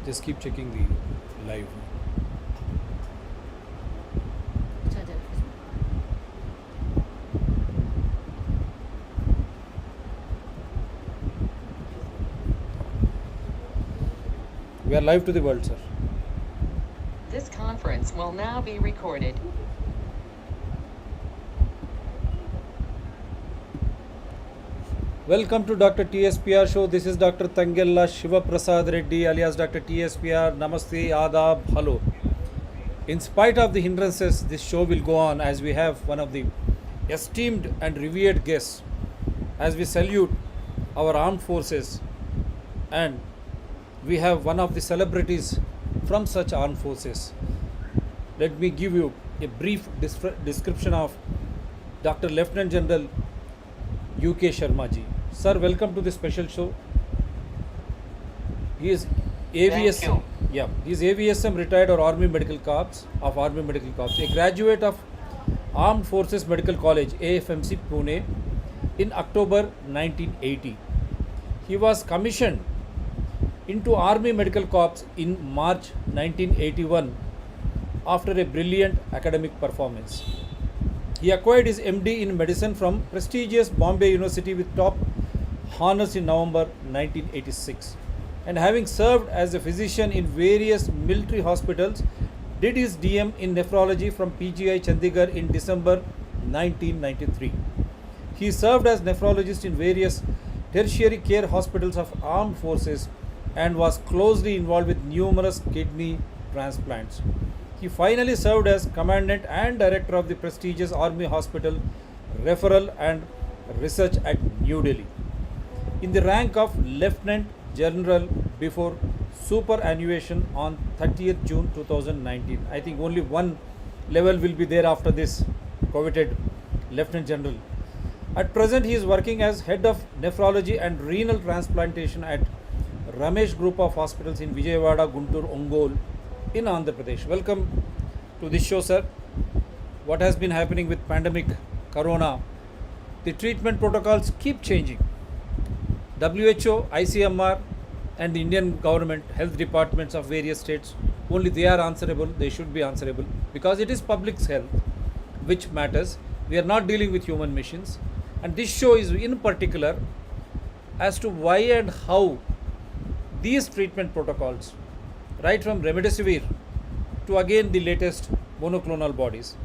Just keep checking the live. We are live to the world, sir. This conference will now be recorded. Welcome to Dr. TSPR show. This is Dr. Tangella Shiva Prasad Reddy alias Dr. TSPR. Namaste, Adab, hello. In spite of the hindrances, this show will go on as we have one of the esteemed and revered guests as we salute our armed forces, and we have one of the celebrities from such armed forces. Let me give you a brief description of Dr. Lieutenant General UK Sharma ji. Sir, welcome to the special show. He is AVSM. Yeah, he is AVSM retired or Army Medical Corps of Army Medical Corps, a graduate of Armed Forces Medical College AFMC Pune in October 1980. He was commissioned into Army Medical Corps in March 1981 after a brilliant academic performance. He acquired his MD in medicine from prestigious Bombay University with top honors in November 1986, and having served as a physician in various military hospitals, did his DM in nephrology from PGI Chandigarh in December 1993. He served as nephrologist in various tertiary care hospitals of armed forces and was closely involved with numerous kidney transplants. He finally served as commandant and director of the prestigious Army Hospital Referral and Research at New Delhi, in the rank of Lieutenant General before superannuation on 30th June 2019. I think only one level will be there after this coveted Lieutenant General. At present, he is working as head of nephrology and renal transplantation at Ramesh Group of Hospitals in Vijayawada, Guntur, Ongole in Andhra Pradesh. Welcome to this show, sir. What has been happening with pandemic corona? The treatment protocols keep changing. WHO, ICMR and the Indian government health departments of various states, only they are answerable. They should be answerable because it is public's health which matters. We are not dealing with human machines, and this show is in particular as to why and how these treatment protocols, right from Remidisvir to again the latest monoclonal bodies,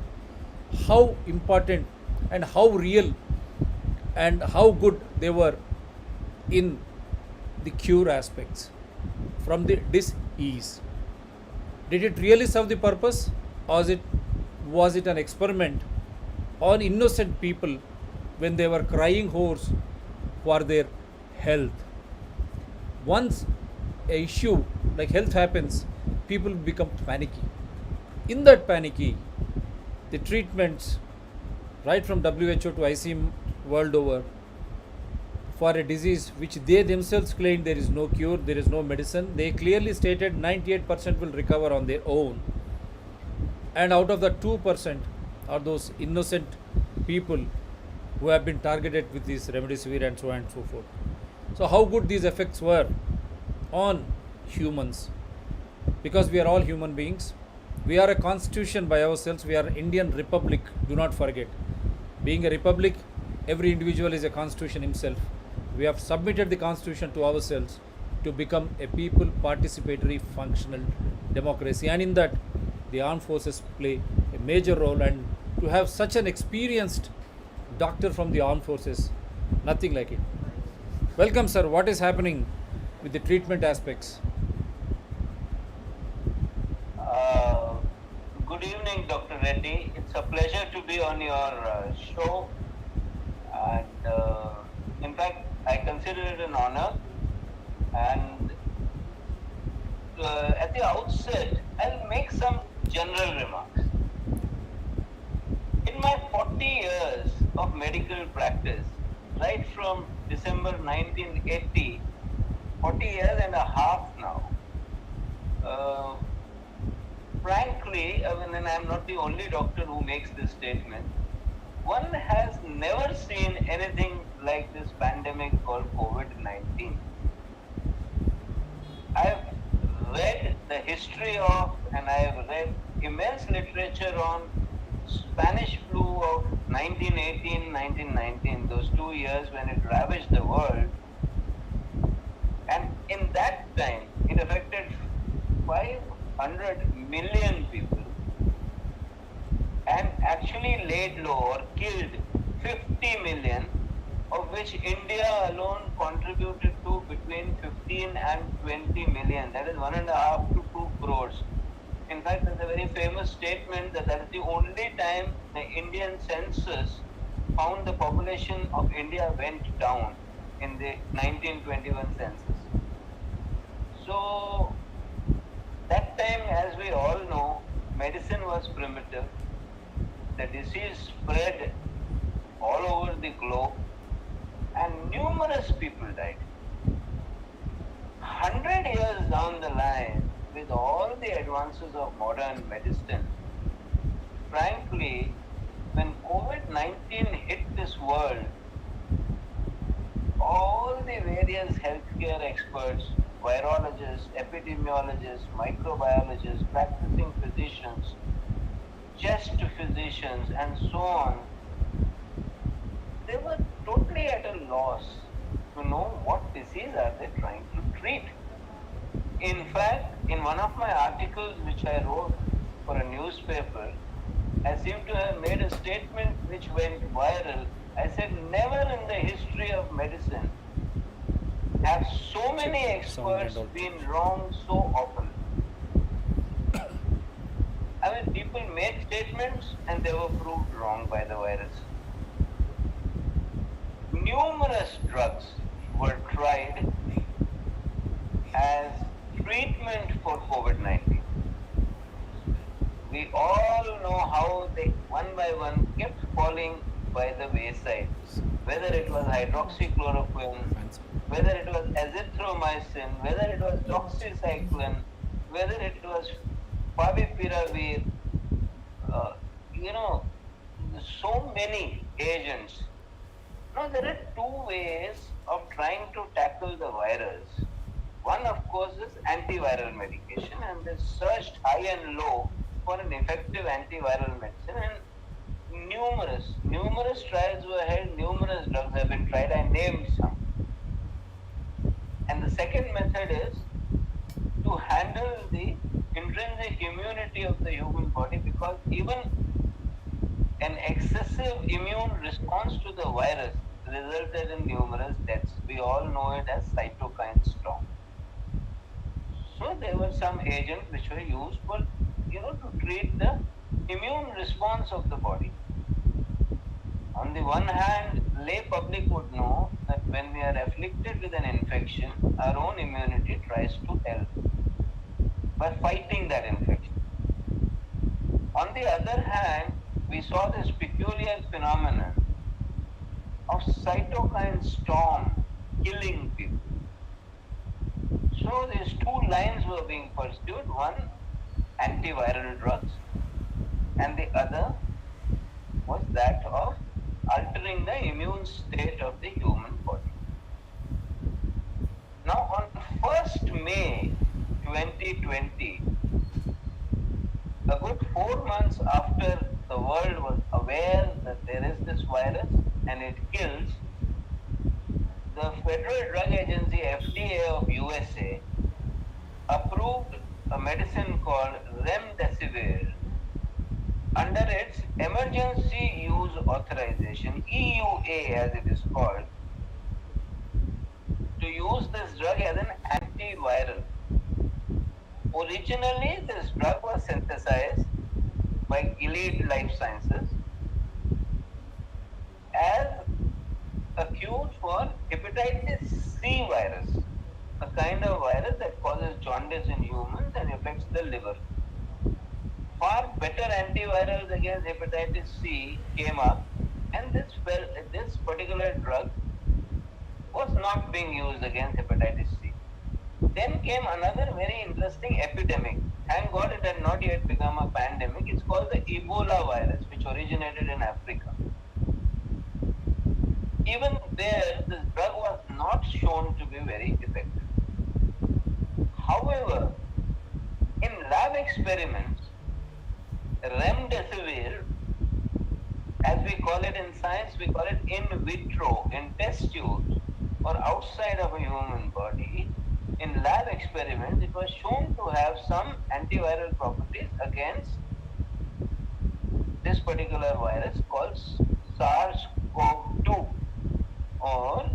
how important and how real and how good they were in the cure aspects from the dis-ease. Did it really serve the purpose, or was it an experiment on innocent people when they were crying hoarse for their health? Once a issue like health happens, people become panicky. In that panicky, the treatments, right from WHO to ICM world over, for a disease which they themselves claimed there is no cure, there is no medicine, they clearly stated 98% will recover on their own. And out of the 2% are those innocent people who have been targeted with this remdesivir and so on and so forth. So how good these effects were on humans, because we are all human beings. We are a constitution by ourselves. We are an Indian republic. Do not forget, being a republic, every individual is a constitution himself. We have submitted the constitution to ourselves to become a people participatory functional democracy, and in that the armed forces play a major role. And to have such an experienced doctor from the armed forces, nothing like it. Welcome, sir. What is happening with the treatment aspects? Good evening, Dr. Reddy. It's a pleasure to be on your show, and in fact, I consider it an honor. And at the outset, I'll make some general remarks. In my 40 years of medical practice, right from December 1980, 40 years and a half now, frankly, and I'm not the only doctor who makes this statement, one has never seen anything like this pandemic called COVID-19. I've read the history of, and I have read immense literature on Spanish flu of 1918, 1919, those 2 years when it ravaged the world. And in that time, it affected 500 million people and actually laid low or killed 50 million, of which India alone contributed to between 15 and 20 million. That is 1.5 to 2 crores. In fact, there's a very famous statement that is the only time the Indian census found the population of India went down in the 1921 census. So, that time, as we all know, medicine was primitive. The disease spread all over the globe and numerous people died. 100 years down the line, with all the advances of modern medicine, frankly, when COVID-19 hit this world, all the various healthcare experts, virologists, epidemiologists, microbiologists, practicing physicians, chest physicians, and so on, they were totally at a loss to know what disease are they trying to treat. In fact, in one of my articles which I wrote for a newspaper, I seem to have made a statement which went viral. I said, never in the history of medicine have so many experts been wrong so often. I mean, people make statements and they were proved wrong by the virus. Numerous drugs were tried as treatment for COVID-19. We all know how they one by one kept falling by the wayside, whether it was hydroxychloroquine, whether it was azithromycin, whether it was doxycycline, whether it was favipiravir, so many agents. Now, there are two ways of trying to tackle the virus. One, of course, is antiviral medication, and they searched high and low for an effective antiviral medicine, and numerous trials were held, numerous drugs have been tried. I named some. And the second method is to handle the intrinsic immunity of the human body, because even an excessive immune response to the virus resulted in numerous deaths. We all know it as cytokine storm. So there were some agents which were used for, to treat the immune response of the body. On the one hand, lay public would know that when we are afflicted with an infection, our own immunity tries to help by fighting that infection. On the other hand, we saw this peculiar phenomenon of cytokine storm killing people. So these two lines were being pursued, one antiviral drugs and the other was that of altering the immune state of the human body. Now on 1st May 2020, a good 4 months after the world was aware that there is this virus and it kills, the Federal Drug Agency FDA of USA approved a medicine called Remdesivir under its Emergency Use Authorization, EUA as it is called, to use this drug as an antiviral. Originally, this drug was synthesized by Gilead Life Sciences as a cure for hepatitis C virus, a kind of virus that causes jaundice in humans and affects the liver. Far better antivirals against hepatitis C came up, and this particular drug was not being used against hepatitis C. Then came another very interesting epidemic. Thank God it had not yet become a pandemic. It's called the Ebola virus, which originated in Africa. Even there, this drug was not shown to be very effective. However, lab experiments, Remdesivir, as we call it in science, we call it in vitro, in test tubes or outside of a human body. In lab experiments, it was shown to have some antiviral properties against this particular virus called SARS-CoV-2, or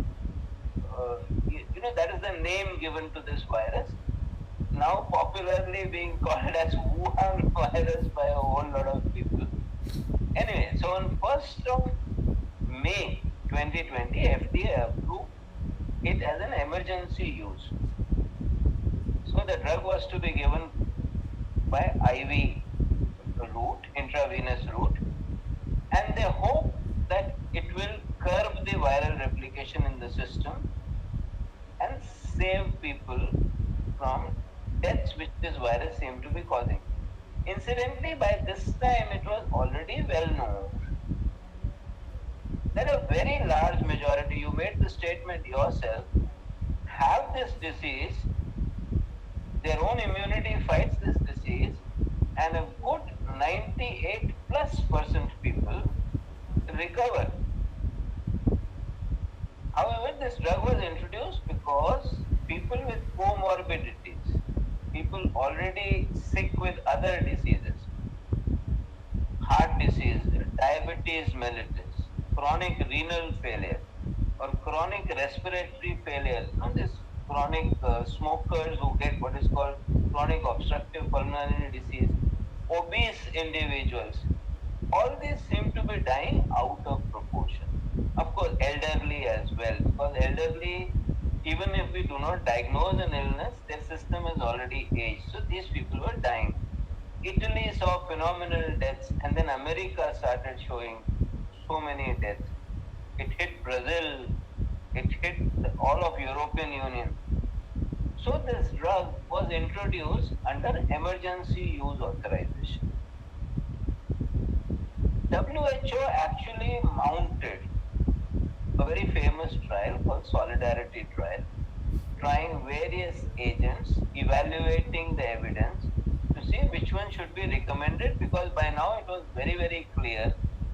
that is the name given to this virus, now popularly being called as Wuhan virus by a whole lot of people. Anyway, so on 1st of May 2020, FDA approved it as an emergency use. So the drug was to be given by IV route, intravenous route, and they hope that it will curb the viral replication in the system and save people from deaths which this virus seemed to be causing. Incidentally, by this time it was already well known that a very large majority, you made the statement yourself, have this disease, their own immunity fights this disease, and a good 98+% people recover. However, this drug was introduced because people with comorbidities, people already sick with other diseases, heart disease, diabetes mellitus, chronic renal failure, or chronic respiratory failure, this chronic smokers who get what is called chronic obstructive pulmonary disease, obese individuals, all these seem to be dying out of proportion. Of course, elderly as well, because elderly, even if we do not diagnose an illness, their system is already aged. So these people were dying. Italy saw phenomenal deaths, and then America started showing so many deaths. It hit Brazil, it hit all of European Union. So this drug was introduced under emergency use authorization. WHO actually mounted a very famous trial called Solidarity Trial, trying various agents, evaluating the evidence to see which one should be recommended, because by now it was very, very clear.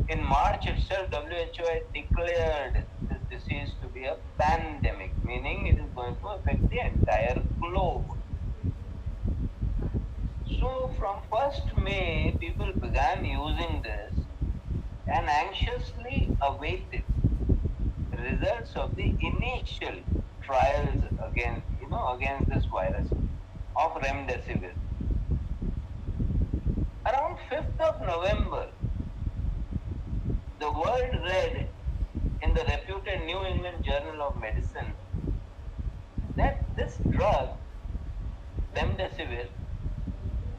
In March itself, WHO had declared this disease to be a pandemic, meaning it is going to affect the entire globe. So from 1st May, people began using this and anxiously awaited results of the initial trials against this virus of Remdesivir. Around 5th of November, the world read in the reputed New England Journal of Medicine that this drug, Remdesivir,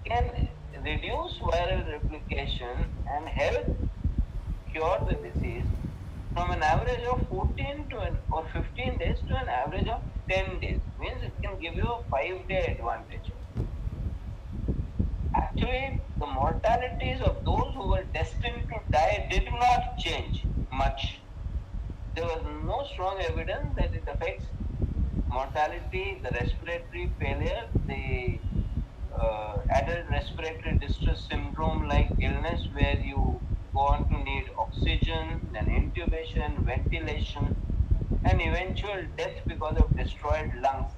can reduce viral replication and help cure the disease from an average of 14 or 15 days to an average of 10 days. Means it can give you a 5-day advantage. Actually, the mortalities of those who were destined to die did not change much. There was no strong evidence that it affects mortality, the respiratory failure, the adult respiratory distress syndrome like illness where you go on to need oxygen, then intubation, ventilation, and eventual death because of destroyed lungs.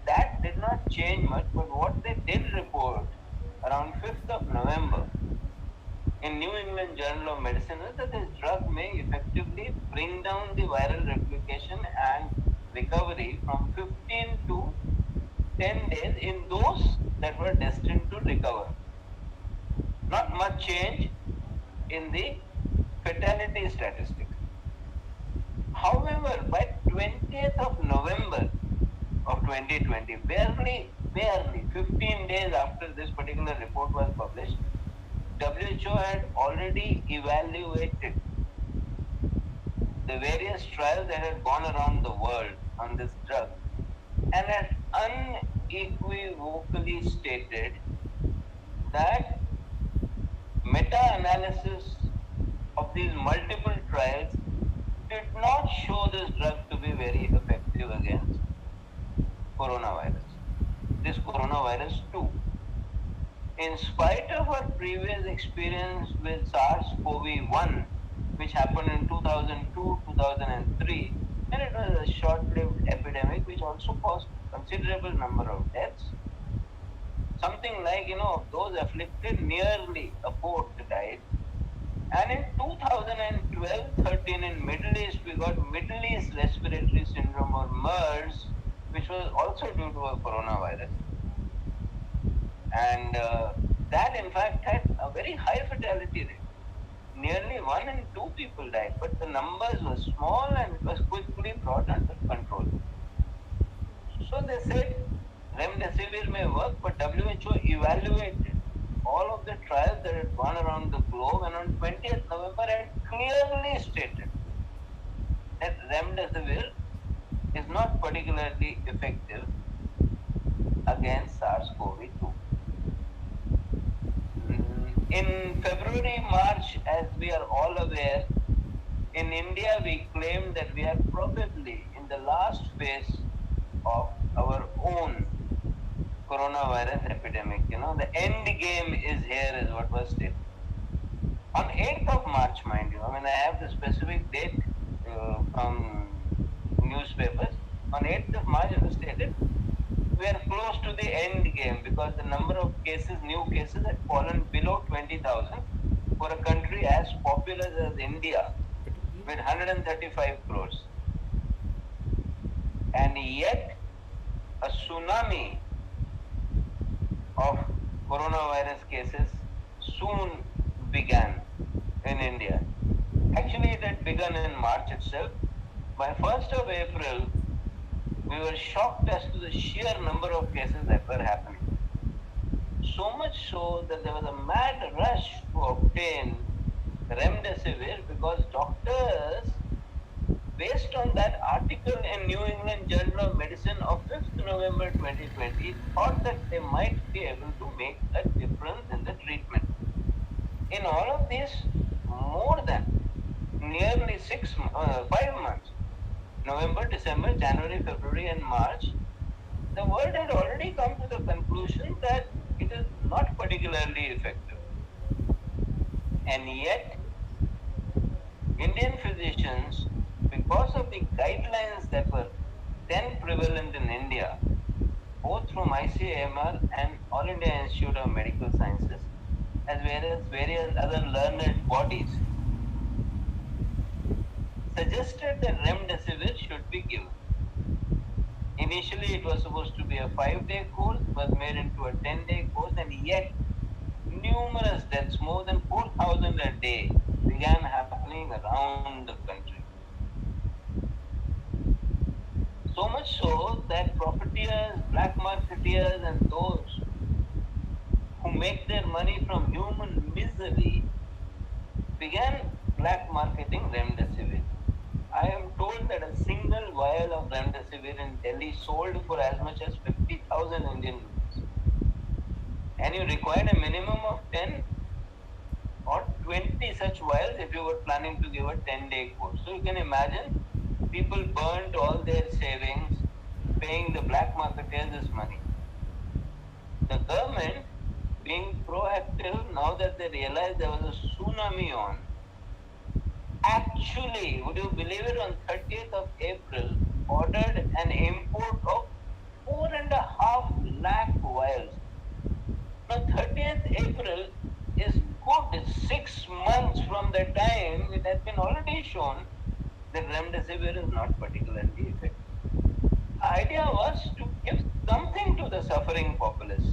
That did not change much, but what they did report around 5th of November in New England Journal of Medicine is that this drug may effectively bring down the viral replication and recovery from 15 to 10 days in those that were destined to recover. Not much change in the fatality statistics. However, by 20th of November of 2020, barely 15 days after this particular report was published, WHO had already evaluated the various trials that had gone around the world on this drug and had unequivocally stated that meta-analysis of these multiple trials did not show this drug to be very effective against coronavirus, this coronavirus 2. In spite of our previous experience with SARS-CoV-1, which happened in 2002, 2003, and it was a short-lived epidemic which also caused considerable number of deaths. Something like, of those afflicted, nearly a fourth died. And in 2012-13 in Middle East, we got Middle East Respiratory Syndrome or MERS, which was also due to a coronavirus. And that in fact had a very high fatality rate. Nearly 1 in 2 people died, but the numbers were small and it was quickly brought under control. So they said Remdesivir may work, but WHO evaluated all of the trials that had gone around the globe and on 20th November had clearly stated that Remdesivir is not particularly effective against SARS-CoV-2. In February, March, as we are all aware, in India we claimed that we are probably in the last phase of our own coronavirus epidemic. The end game is here is what was stated. On 8th of March, mind you, I have the specific date from newspapers. On 8th of March, it was stated we are close to the end game because the number of cases, new cases, had fallen below 20,000 for a country as populous as India with 135 crores. And yet, a tsunami of coronavirus cases soon began in India. Actually, it had begun in March itself. By 1st of April, we were shocked as to the sheer number of cases that were happening. So much so that there was a mad rush to obtain Remdesivir because doctors, based on that article in New England Journal of Medicine of 5th November 2020, thought that they might be able to make a difference in the treatment. In all of this, more than nearly 5 months, November, December, January, February and March, the world had already come to the conclusion that it is not particularly effective. And yet, Indian physicians, because of the guidelines that were then prevalent in India, both from ICMR and All India Institute of Medical Sciences, as well as various other learned bodies, suggested that Remdesivir should be given. Initially, it was supposed to be a 5-day course, was made into a 10-day course, and yet numerous deaths, more than 4,000 a day, began happening around the country. So much so that profiteers, black marketeers, and those who make their money from human misery began black marketing Remdesivir. I am told that a single vial of Remdesivir in Delhi sold for as much as 50,000 Indian rupees. And you required a minimum of 10 or 20 such vials if you were planning to give a 10-day course. So you can imagine people burned all their savings paying the black marketers this money. The government, being proactive, now that they realized there was a tsunami on, actually, would you believe it, on 30th of April, ordered an import of 4.5 lakh vials. Now, 30th April is good 6 months from the time it has been already shown that Remdesivir is not particularly effective. The idea was to give something to the suffering populace,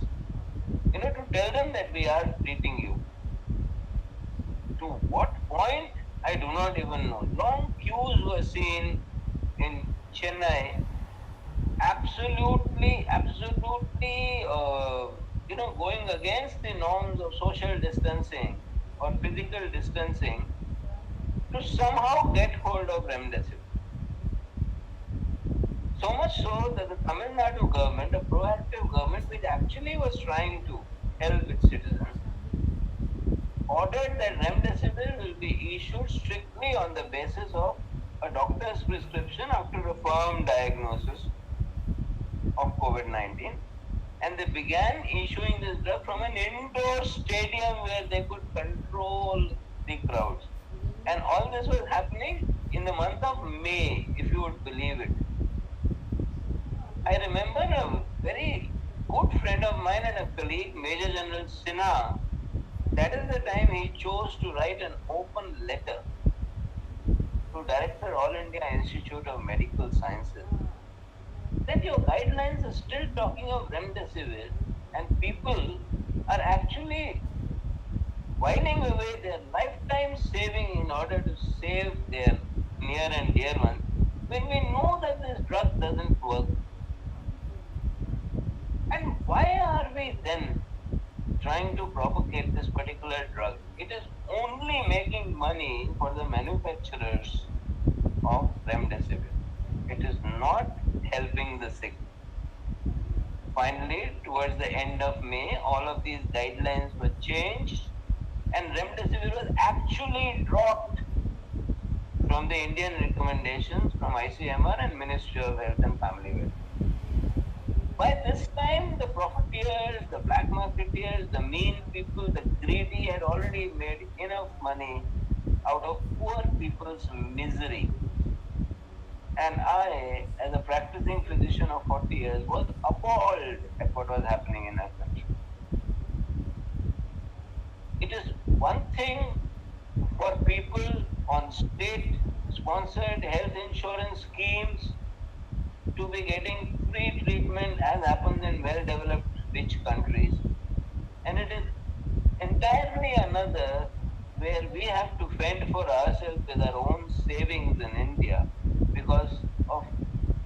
to tell them that we are treating you. To what point, I do not even know. Long queues were seen in Chennai, absolutely, going against the norms of social distancing or physical distancing to somehow get hold of Remdesivir. So much so that the Tamil Nadu government, a proactive government which actually was trying to help its citizens, ordered that Remdesivir will be issued strictly on the basis of a doctor's prescription after a firm diagnosis of COVID-19, and they began issuing this drug from an indoor stadium where they could control the crowds. And all this was happening in the month of May, if you would believe it. I remember a very good friend of mine and a colleague, Major General Sinha, that is the time he chose to write an open letter to Director All India Institute of Medical Sciences that your guidelines are still talking of remdesivir and people are actually whiling away their lifetime saving in order to save their near and dear ones when we know that this drug doesn't work. And why are we then trying to propagate this particular drug? It is only making money for the manufacturers of remdesivir. It is not helping the sick. Finally, towards the end of May, all of these guidelines were changed and remdesivir was actually dropped from the Indian recommendations from ICMR and Ministry of Health and Family Welfare. By this time, the profiteers, the black marketeers, the mean people, the greedy had already made enough money out of poor people's misery. And I, as a practicing physician of 40 years, was appalled at what was happening in our country. It is one thing for people on state-sponsored health insurance schemes to be getting free treatment as happens in well-developed rich countries. And it is entirely another where we have to fend for ourselves with our own savings in India because of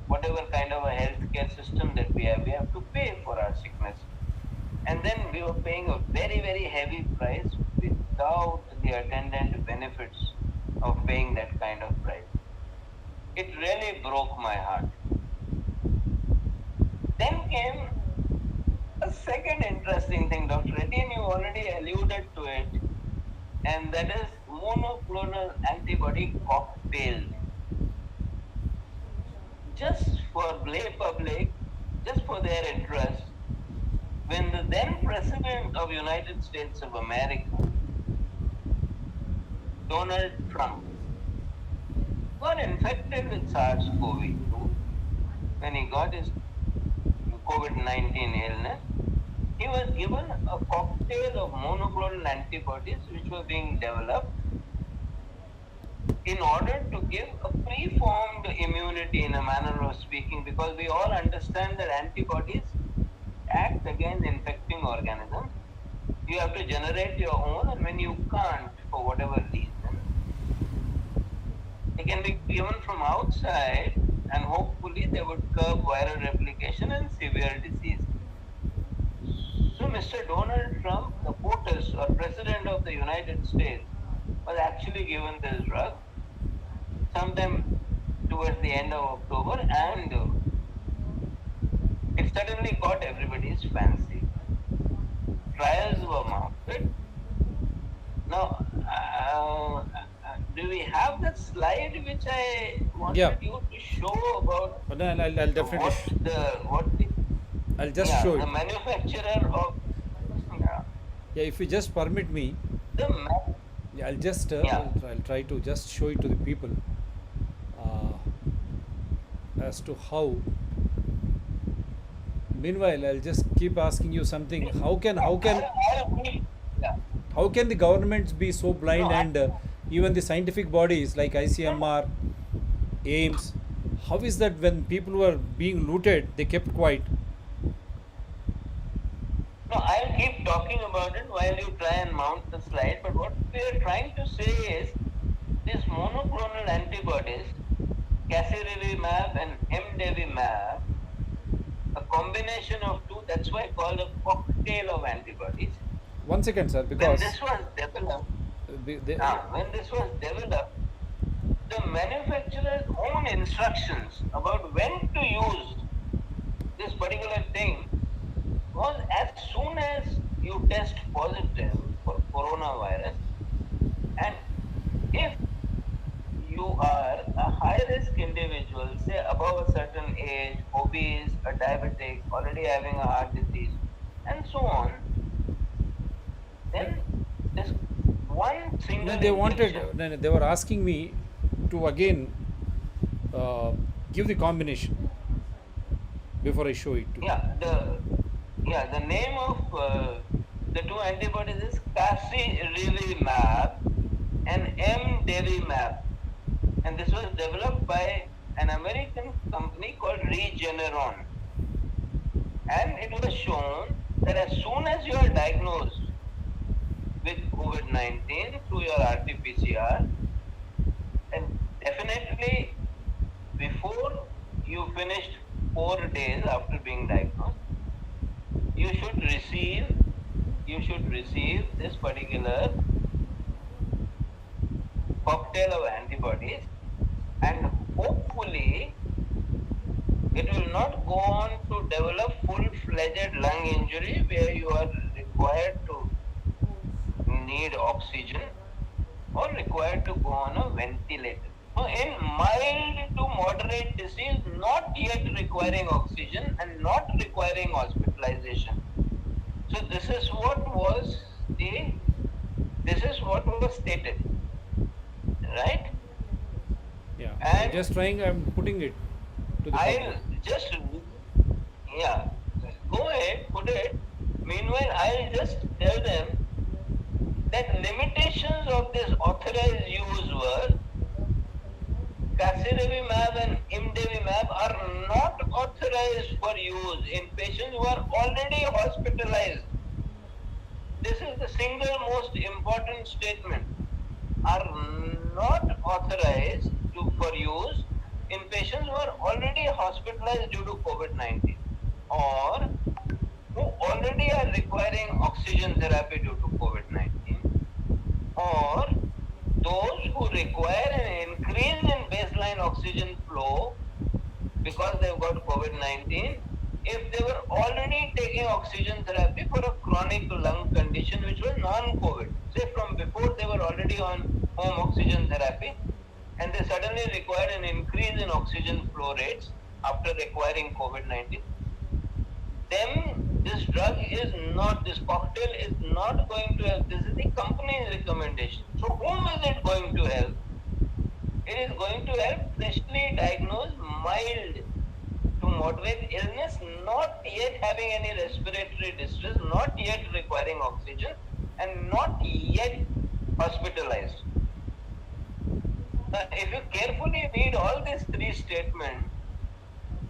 whatever kind of a healthcare system that we have to pay for our sickness. And then we were paying a very, very heavy price without the attendant benefits of paying that kind of price. It really broke my heart. Then came a second interesting thing, Dr. Reddy, and you already alluded to it, and that is monoclonal antibody cocktails. Just for lay public, just for their interest, when the then President of United States of America, Donald Trump, got infected with SARS-CoV-2, when he got his COVID-19 illness, he was given a cocktail of monoclonal antibodies which were being developed in order to give a preformed immunity in a manner of speaking, because we all understand that antibodies act against infecting organisms. You have to generate your own, and when you can't, for whatever reason, they can be given from outside, and hopefully they would curb viral replication and severe disease. So Mr. Donald Trump, the POTUS or President of the United States, was actually given this drug sometime towards the end of October, and it suddenly caught everybody's fancy. Trials were mounted. Now, do we have that slide which I wanted you to show about? I'll definitely. I'll just show the it. manufacturer of. Yeah, if you just permit me. Yeah, I'll just. I'll try to just show it to the people. As to how. Meanwhile, I'll just keep asking you something. How can the governments be so blind, and even the scientific bodies like ICMR, AIMS? How is that when people were being looted, they kept quiet? No, I'll keep talking about it while you try and mount the slide. But what we are trying to say is these monoclonal antibodies, casirivimab and imdevimab, a combination of two, that's why called a cocktail of antibodies. 1 second, sir, because when this was developed, the manufacturer's own instructions about when to use this particular thing was as soon as you test positive for coronavirus, and if you are a high-risk individual, say above a certain age, obese, a diabetic, already having a heart disease, single they wanted, injection. they were asking me to again give the combination before I show it to you. The name of the two antibodies is casirivimab and mdevimab, and this was developed by an American company called Regeneron. And it was shown that as soon as you are diagnosed with COVID-19 through your RT-PCR, and definitely before you finished 4 days after being diagnosed, you should receive this particular cocktail of antibodies, and hopefully it will not go on to develop full-fledged lung injury where you are required to need oxygen or required to go on a ventilator. So in mild to moderate disease, not yet requiring oxygen and not requiring hospitalization. So this is what was stated, right? Yeah. And Just trying, I'm putting it to the I'll public. just, yeah, go ahead, put it. Meanwhile, I'll just tell them that limitations of this authorized use were casirivimab and imdevimab are not authorized for use in patients who are already hospitalized. This is the single most important statement. Are not authorized for use in patients who are already hospitalized due to COVID-19 or who already are requiring oxygen therapy due to COVID-19, or those who require an increase in baseline oxygen flow because they've got COVID-19 if they were already taking oxygen therapy for a chronic lung condition which was non-COVID. Say from before they were already on home oxygen therapy and they suddenly required an increase in oxygen flow rates after requiring COVID-19. Then this cocktail is not going to help. This is the company's recommendation. So whom is it going to help? It is going to help freshly diagnosed mild to moderate illness, not yet having any respiratory distress, not yet requiring oxygen, and not yet hospitalized. Now, if you carefully read all these three statements,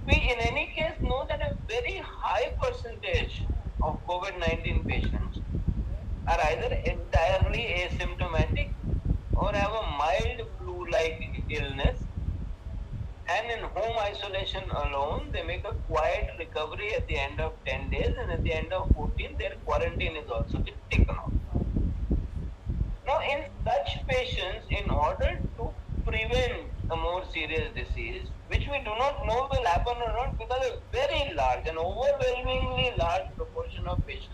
we in any case know that a very high percentage of COVID-19 patients are either entirely asymptomatic or have a mild flu-like illness, and in home isolation alone, they make a quiet recovery at the end of 10 days, and at the end of 14, their quarantine is also taken off. Now, in such patients, in order to prevent a more serious disease, which we do not know will happen or not, because a very large, an overwhelmingly large proportion of patients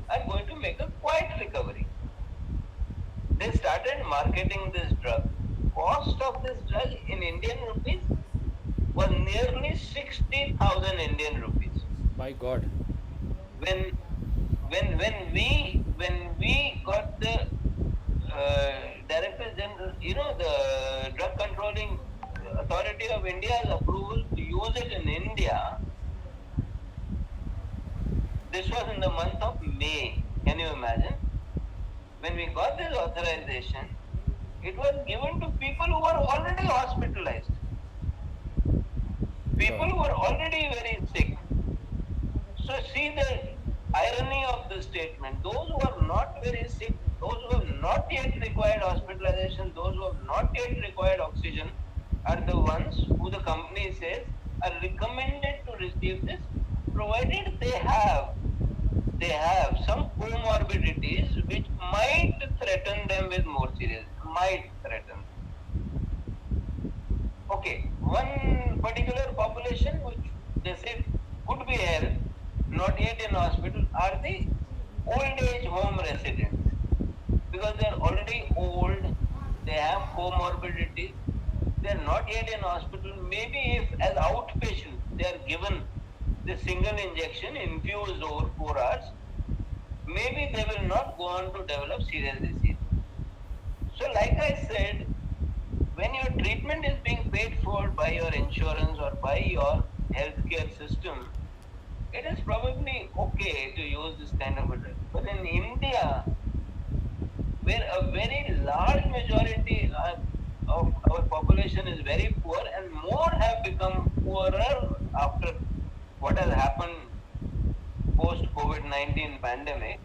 are going to make a quiet recovery. They started marketing this drug. Cost of this drug in Indian rupees was nearly 60,000 Indian rupees. My God. When we got the Director General, the Drug Controlling Authority of India's approval to use it in India, this was in the month of May. Can you imagine? When we got this authorization, it was given to people who were already hospitalized. People who were already very sick. So see the irony of the statement. Those who are not very sick, those who have not yet required hospitalization, those who have not yet required oxygen are the ones who the company says are recommended to receive this, provided they have some comorbidities which might threaten them with more serious, might threaten. Okay, one particular population which they say could be helped, not yet in hospital, are the old age home residents. Because they are already old, they have comorbidities, they are not yet in hospital. Maybe if as outpatients they are given the single injection infused over 4 hours, maybe they will not go on to develop serious disease. So, like I said, when your treatment is being paid for by your insurance or by your healthcare system, it is probably okay to use this kind of a drug. But in India, where a very large majority of our population is very poor and more have become poorer after what has happened post COVID-19 pandemic,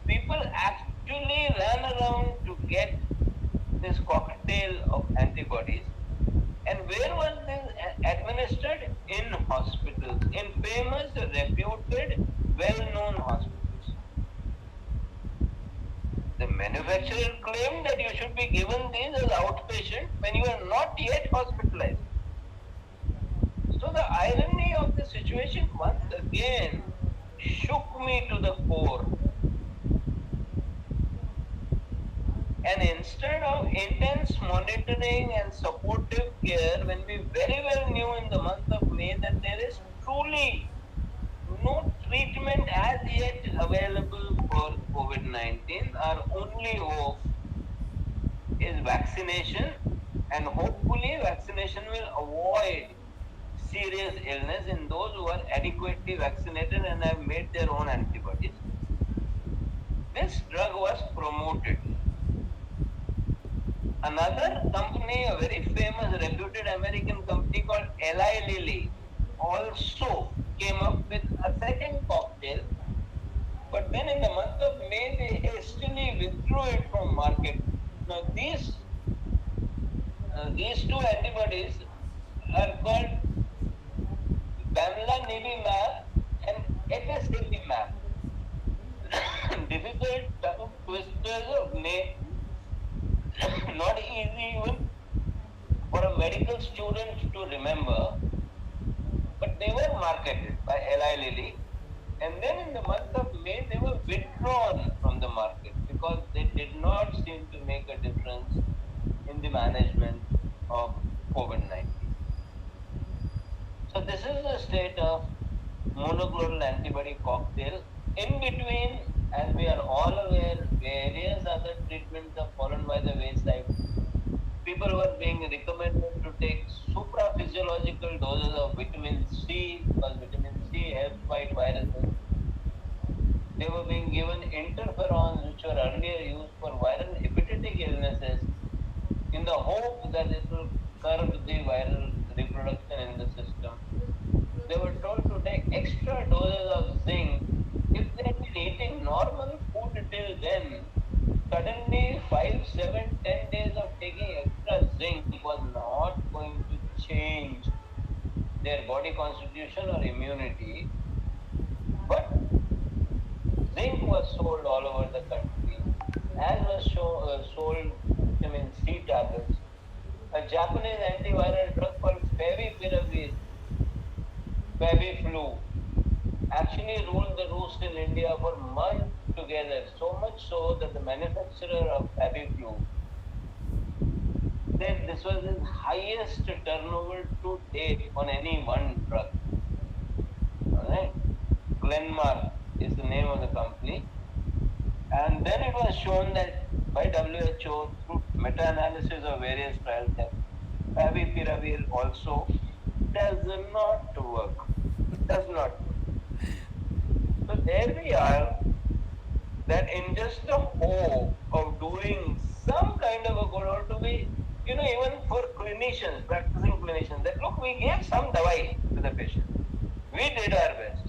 people actually ran around to get this cocktail of antibodies. And where was this administered? In hospitals, in famous, reputed, well-known hospitals. The manufacturer claimed that you should be given these as outpatient when you are not yet hospitalized. So the irony of the situation once again shook me to the core. And instead of intense monitoring and supportive care, when we very well knew in the month of May that there is truly no treatment as yet available for COVID-19, our only hope is vaccination, and hopefully vaccination will avoid serious illness in those who are adequately vaccinated and have made their own antibodies. This drug was promoted. Another company, a very famous, reputed American company called Eli Lilly, also came up with a second cocktail. But then in the month of May, they hastily withdrew it from market. Now these two antibodies are called bamlanivimab and etesevimab. Difficult tongue twisters of name, not easy even for a medical student to remember, but they were marketed by Eli Lilly, and then in the month of May they were withdrawn from the market because they did not seem to make a difference in the management of COVID-19. So this is the state of monoclonal antibody cocktail. In between, as we are all aware, various other treatments have fallen by the wayside. People were being recommended to take supraphysiological doses of vitamin C because vitamin C helps fight viruses. They were being given interferons, which were earlier used for viral hepatitic illnesses, in the hope that it will curb the viral reproduction in the system. They were told to take extra doses of zinc. If they had been eating normal food till then, suddenly 5, 7, 10 days of taking extra zinc was not going to change their body constitution or immunity. But zinc was sold all over the country, as was sold vitamin C tablets. A Japanese antiviral drug called Feviflu actually ruled the roost in India for months together, so much so that the manufacturer of Feviflu said this was his highest turnover to date on any one drug. Alright? Glenmark is the name of the company. And then it was shown that by WHO through meta-analysis of various trials that Favipiravir also does not work. Does not work. So there we are, that in just the hope of doing some kind of a good, or to be, even for clinicians, practicing clinicians, that look, we gave some dawai to the patient. We did our best.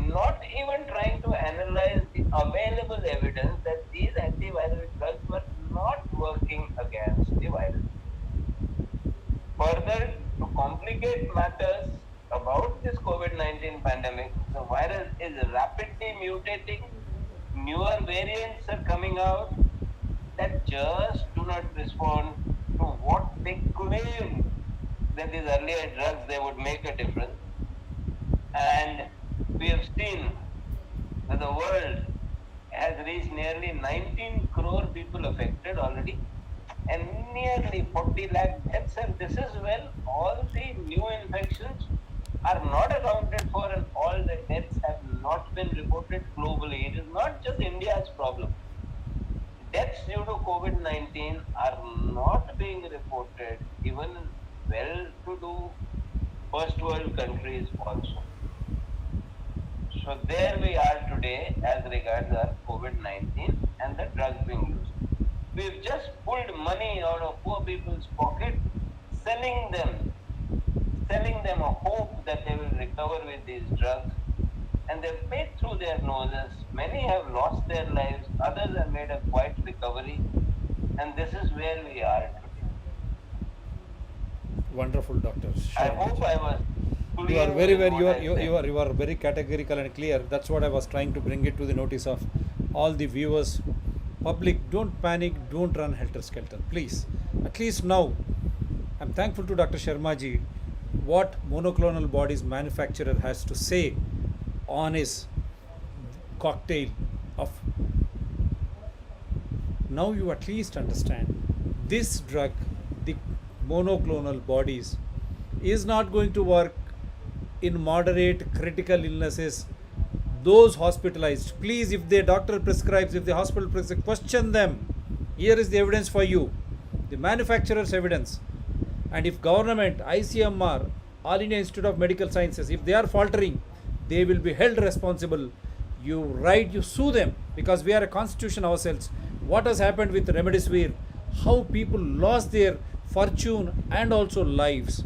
Not even trying to analyze the available evidence that these antiviral drugs were not working against the virus. Further, to complicate matters about this COVID-19 pandemic, the virus is rapidly mutating. Newer variants are coming out that just do not respond to what they claim that these earlier drugs they would make a difference. And we have seen that the world has reached nearly 19 crore people affected already and nearly 40 lakh deaths, and this is when all the new infections are not accounted for and all the deaths have not been reported globally. It is not just India's problem. deaths due to COVID-19 are not being reported even in well-to-do first world countries also. So there we are today as regards our COVID-19 and the drugs being used. We've just pulled money out of poor people's pocket, selling them a hope that they will recover with these drugs, and they've paid through their noses. Many have lost their lives, others have made a quiet recovery, and this is where we are today. Wonderful, Doctor. I hope I was You are clear very, with very, what I said. you are very categorical and clear. That's what I was trying to bring it to the notice of all the viewers. Public, don't panic, don't run helter-skelter, please. At least now, I'm thankful to Dr. Sharma ji what monoclonal bodies manufacturer has to say on his cocktail of. Now you at least understand this drug, the monoclonal bodies, is not going to work in moderate critical illnesses. Those hospitalized, please, if the doctor prescribes, if the hospital prescribes, question them. Here is the evidence for you, the manufacturer's evidence. And if government, ICMR, All India Institute of Medical Sciences, if they are faltering, they will be held responsible. You sue them, because we are a constitution ourselves. What has happened with Remidisvir, how people lost their fortune and also lives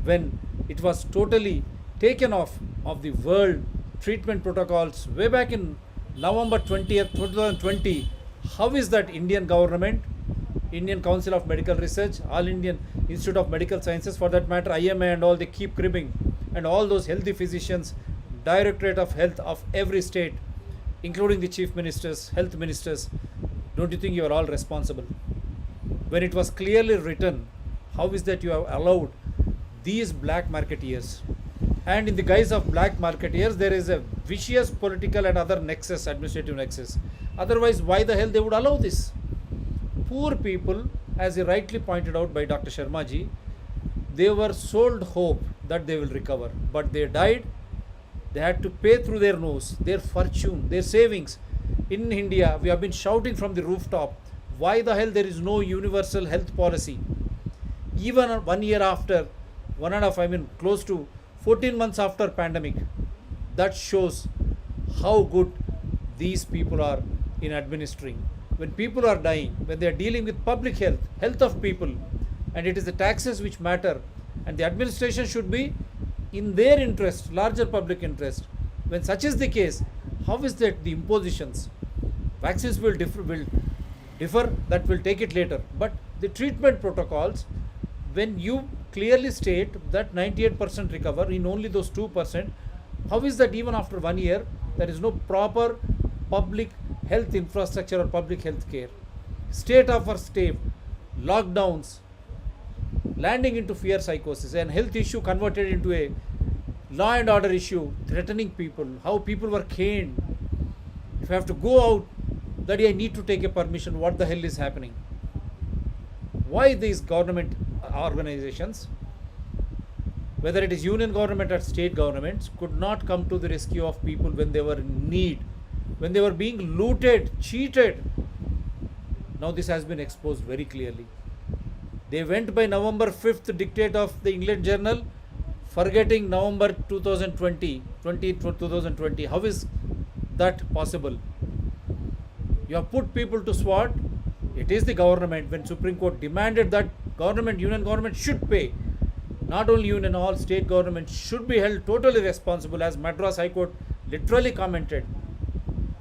when it was totally taken off of the world treatment protocols way back in November 20th, 2020. How is that Indian government, Indian Council of Medical Research, All Indian Institute of Medical Sciences, for that matter, IMA and all, they keep cribbing, and all those healthy physicians, Directorate of Health of every state, including the chief ministers, health ministers, don't you think you are all responsible? When it was clearly written, how is that you have allowed these black marketeers? And in the guise of black marketeers, there is a vicious political and other nexus, administrative nexus. Otherwise, why the hell they would allow this? Poor people, as he rightly pointed out by Dr. Sharma ji, they were sold hope that they will recover, but they died. They had to pay through their nose, their fortune, their savings. In India, we have been shouting from the rooftop, why the hell there is no universal health policy? Even 1 year after, close to 14 months after pandemic, that shows how good these people are in administering. When people are dying, when they are dealing with public health, health of people, and it is the taxes which matter, and the administration should be in their interest, larger public interest. When such is the case, how is that the impositions? Vaccines will differ, that will take it later. But the treatment protocols, when you clearly state that 98% recover in only those 2%, how is that even after 1 year, there is no proper public health infrastructure or public health care? State after state, lockdowns, landing into fear psychosis, and health issue converted into a law and order issue, threatening people, how people were caned. If you have to go out, that I need to take a permission, what the hell is happening? Why these government organizations, whether it is union government or state governments, could not come to the rescue of people when they were in need, when they were being looted, cheated? Now this has been exposed very clearly. They went by November 5th dictate of the England Journal, forgetting November 2020. How is that possible? You have put people to sword. It is the government. When Supreme Court demanded that government, union government should pay, not only union, all state governments should be held totally responsible, as Madras High Court literally commented.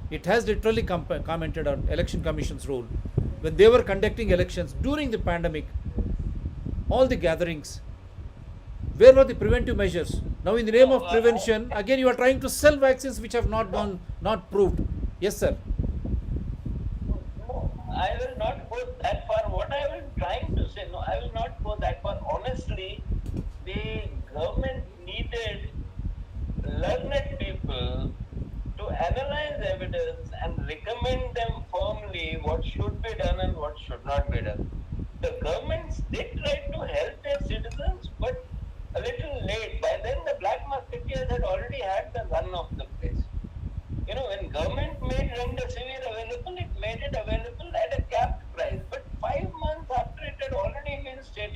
It has literally commented on Election Commission's role. When they were conducting elections during the pandemic, all the gatherings, where were the preventive measures? Now in the name of prevention, again you are trying to sell vaccines which have not proved. Yes, sir. I will not go that far. What I was trying to say, no, I will not go that far. Honestly, the government needed learned people to analyze evidence and recommend them firmly what should be done and what should not be done. The governments did try to help their citizens, but a little late. By then, the black marketeers had already had the run of the place. When government made Remdesivir available, it made it available at a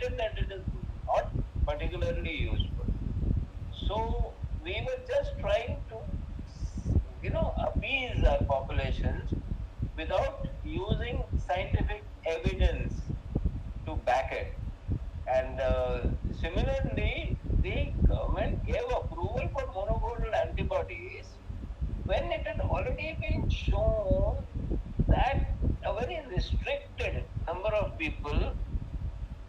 demonstrated that it is not particularly useful. So we were just trying to, appease our populations without using scientific evidence to back it. And similarly, the government gave approval for monoclonal antibodies when it had already been shown that a very restricted number of people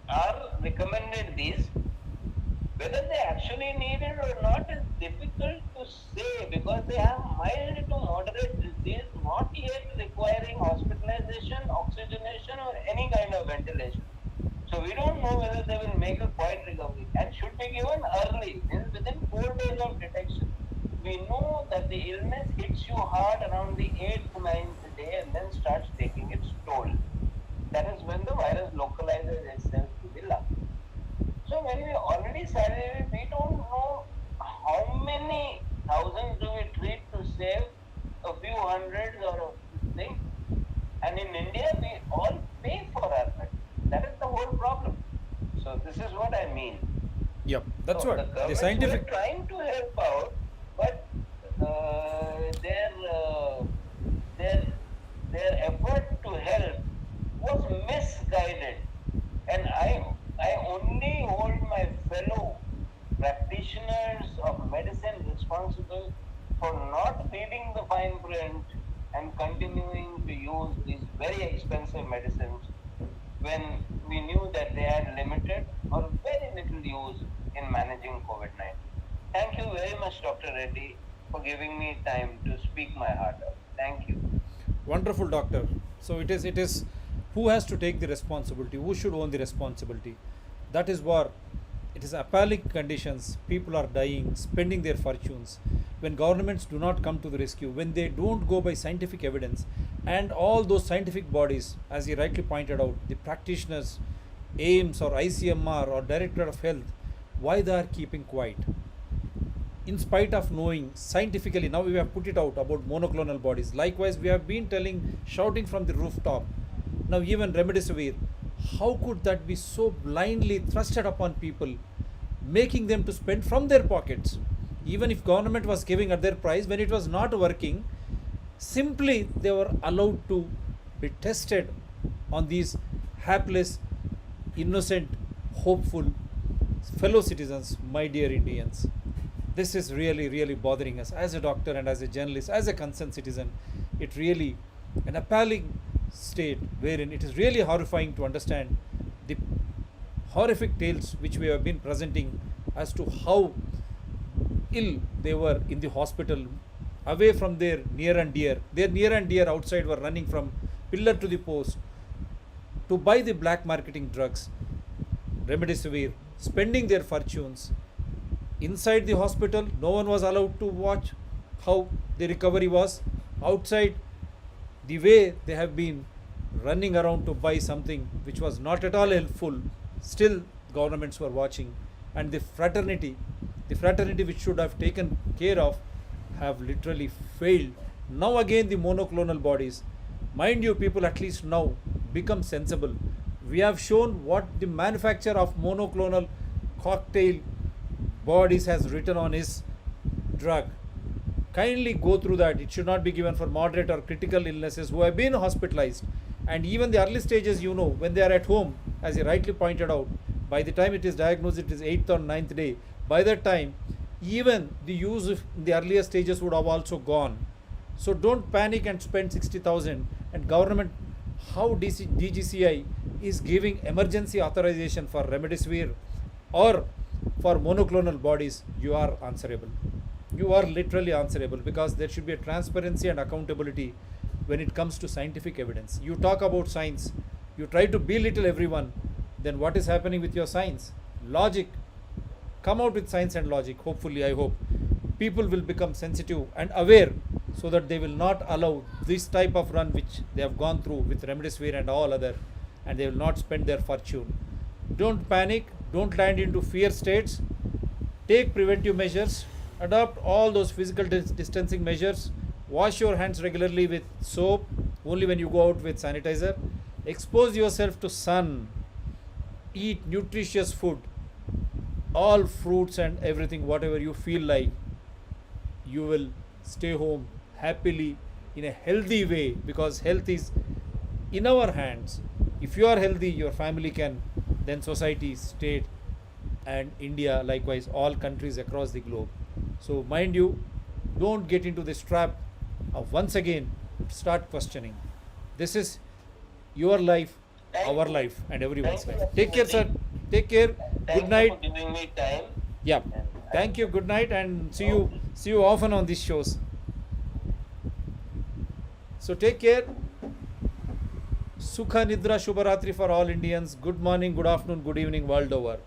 are recommended these. Whether they actually need it or not is difficult to say because they have mild to moderate disease, not yet requiring hospitalization, oxygenation, or any kind of ventilation. So we don't know whether they will make a quiet recovery and should be given early, means within 4 days of detection. We know that the illness hits you hard around the 8th to 9th day and then starts taking its toll. That is when the virus localizes itself to the lung. So when we already started, we don't know how many thousands do we treat to save a few hundreds or a thing. And in India, we all pay for our medicine. That is the whole problem. So this is what I mean. Yep, that's So what the the scientific. were trying to help out, but their effort to help was misguided. And I only hold my fellow practitioners of medicine responsible for not reading the fine print and continuing to use these very expensive medicines when we knew that they had limited or very little use in managing COVID-19. Thank you very much, Dr. Reddy, for giving me time to speak my heart out. Thank you. Wonderful, doctor. So it is who has to take the responsibility, who should own the responsibility. That is war. It is appalling conditions. People are dying, spending their fortunes. When governments do not come to the rescue, when they don't go by scientific evidence, and all those scientific bodies, as he rightly pointed out, the practitioners, AIMS or ICMR or Director of Health, why they are keeping quiet? In spite of knowing scientifically, now we have put it out about monoclonal bodies. Likewise, we have been telling, shouting from the rooftop. Now even Remidisvir, how could that be so blindly thrusted upon people, making them to spend from their pockets? Even if government was giving at their price, when it was not working, simply they were allowed to be tested on these hapless, innocent, hopeful fellow citizens, my dear Indians. This is really, really bothering us as a doctor and as a journalist, as a concerned citizen. It really an appalling state wherein it is really horrifying to understand the horrific tales which we have been presenting as to how ill they were in the hospital, away from their near and dear. Their near and dear outside were running from pillar to the post to buy the black marketing drugs, Remidisvir, spending their fortunes. Inside the hospital, no one was allowed to watch how the recovery was. Outside, the way they have been running around to buy something which was not at all helpful, still governments were watching. And the fraternity which should have taken care of, have literally failed. Now again the monoclonal bodies. Mind you, people at least now become sensible. We have shown what the manufacturer of monoclonal cocktail bodies has written on his drug. Kindly go through that. It should not be given for moderate or critical illnesses who have been hospitalized. And even the early stages, when they are at home, as he rightly pointed out, by the time it is diagnosed, it is 8th or 9th day. By that time, even the use of the earlier stages would have also gone. So don't panic and spend 60,000. And government, how DGCI is giving emergency authorization for Remidisvir or for monoclonal bodies, you are answerable. You are literally answerable, because there should be a transparency and accountability when it comes to scientific evidence. You talk about science, you try to belittle everyone, then what is happening with your science? Logic. Come out with science and logic. Hopefully, I hope people will become sensitive and aware, so that they will not allow this type of run which they have gone through with Remidisvir and all other, and they will not spend their fortune. Don't panic, don't land into fear states. Take preventive measures, adopt all those physical distancing measures, wash your hands regularly with soap, only when you go out with sanitizer, expose yourself to sun, eat nutritious food, all fruits and everything, whatever you feel like, you will stay home happily in a healthy way, because health is in our hands. If you are healthy, your family can, then society, state, and India, likewise, all countries across the globe. So, mind you, don't get into this trap of once again start questioning. This is your life, Thank our you. life, and everyone's Thank you, life. Take care, sir. Mr. Take care. Thank Good night. you for giving me time. Yeah. And Thank you. Good night, and see you often on these shows. So take care. Sukha Nidra Shubharatri for all Indians. Good morning, good afternoon, good evening, world over.